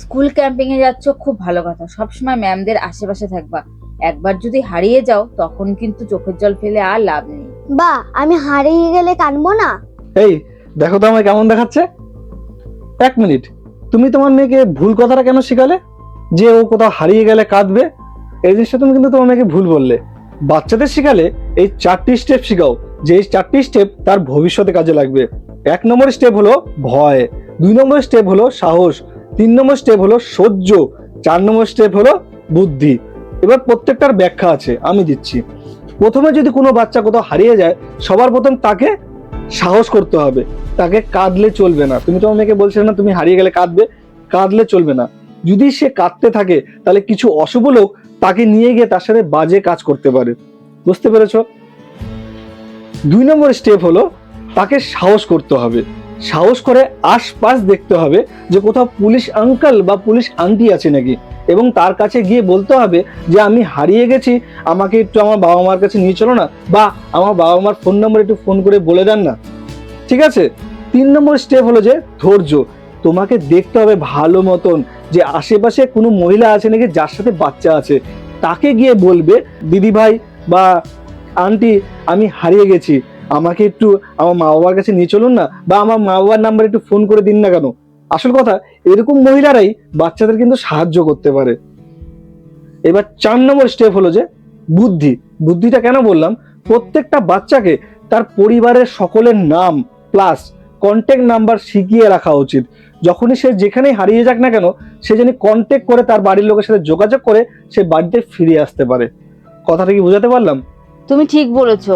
School camping এ যাচ্ছ, খুব ভালো কথা। সবসময় ম্যামদের আশেপাশে থাকবা। একবার যদি হারিয়ে যাও তখন কিন্তু চোখের জল ফেলে আর লাভ নেই। বা আমি হারিয়ে গেলে কাঁদবো না? এই দেখো তো আমায় কেমন দেখাচ্ছে। এক মিনিট, তুমি তোমার মেয়েকে ভুল কথাটা কেন শিখালে যে ও কোথাও হারিয়ে গেলে কাঁদবে? এই জিনিসটা তুমি কিন্তু তোমার মেয়েকে ভুল বললে। বাচ্চাদের শিখালে এই 4টি স্টেপ শিখাও, যে এই 4টি স্টেপ তার ভবিষ্যতে কাজে লাগবে। 1 নম্বর স্টেপ হলো ভয়, 2 নম্বর স্টেপ হলো সাহস, 3 নম্বর স্টেপ হলো সহ্য, 4 নম্বর স্টেপ হলো বুদ্ধি। এবার প্রত্যেকটার ব্যাখ্যা আছে, আমি দিচ্ছি। প্রথমে যদি কোনো বাচ্চা কোথাও হারিয়ে যায়, সবার প্রথম তাকে সাহস করতে হবে। তাকে কাঁদলে চলবে না। তুমি তোমার মেয়েকে বলছিলে না তুমি হারিয়ে গেলে কাঁদবে, কাঁদলে চলবে না। যদি সে কাঁদতে থাকে তাহলে কিছু অশুভ লোক তাকে নিয়ে গিয়ে তার সাথে বাজে কাজ করতে পারে। বুঝতে পেরেছো? 2 নম্বর স্টেপ হলো তাকে সাহস করতে হবে। সাহস করে আশপাশ দেখতে হবে যে কোথাও পুলিশ আঙ্কেল বা পুলিশ আন্টি আছে নাকি, এবং তার কাছে গিয়ে বলতে হবে যে আমি হারিয়ে গেছি, আমাকে একটু আমার বাবা মার কাছে নিয়ে চলো না, বা আমার বাবা মার ফোন নাম্বার একটু ফোন করে বলে দেন না। ঠিক আছে? 3 নম্বর স্টেপ হলো যে ধৈর্য। তোমাকে দেখতে হবে ভালো মতন যে আশেপাশে কোনো মহিলা আছে নাকি যার সাথে বাচ্চা আছে। তাকে গিয়ে বলবে দিদি ভাই বা আন্টি আমি হারিয়ে গেছি, আমাকে একটু আমার মা বাবার কাছে নিয়ে চলুন না, বা আমার মা বাবার নাম্বার একটু ফোন করে দিন না কেন। আসল কথা, এরকম মহিলারাই বাচ্চাদের কিন্তু সাহায্য করতে পারে। এবার 4 নম্বর স্টেপ হলো যে বুদ্ধি। বুদ্ধিটা কেন বললাম, প্রত্যেকটা বাচ্চাকে তার পরিবারের সকলের নাম প্লাস কন্ট্যাক্ট নাম্বার শিখিয়ে রাখা উচিত। যখনই সে যেখানেই হারিয়ে যাক না কেন, সে যেন কন্ট্যাক্ট করে তার বাড়ির লোকের সাথে যোগাযোগ করে সে বাড়িতে ফিরে আসতে পারে। কথাটা কি বোঝাতে পারলাম? তুমি ঠিক বলেছো।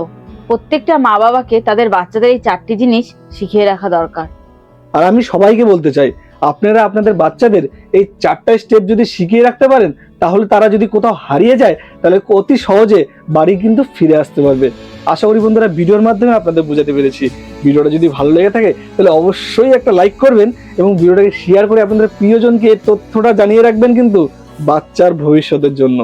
প্রত্যেকটা মা বাবাকে তাদের বাচ্চাদের এই 4টি জিনিস শিখিয়ে রাখা দরকার। আর আমি সবাইকে বলতে চাই, আপনারা আপনাদের বাচ্চাদের এই 4টা স্টেপ যদি শিখিয়ে রাখতে পারেন, তাহলে তারা যদি কোথাও হারিয়ে যায় তাহলে অতি সহজে বাড়ি কিন্তু ফিরে আসতে পারবে। আশা করি বন্ধুরা ভিডিওর মাধ্যমে আপনাদের বোঝাতে পেরেছি। ভিডিওটা যদি ভালো লেগে থাকে তাহলে অবশ্যই একটা লাইক করবেন এবং ভিডিওটাকে শেয়ার করে আপনাদের প্রিয়জনকে এই তথ্যটা জানিয়ে রাখবেন কিন্তু বাচ্চার ভবিষ্যতের জন্য।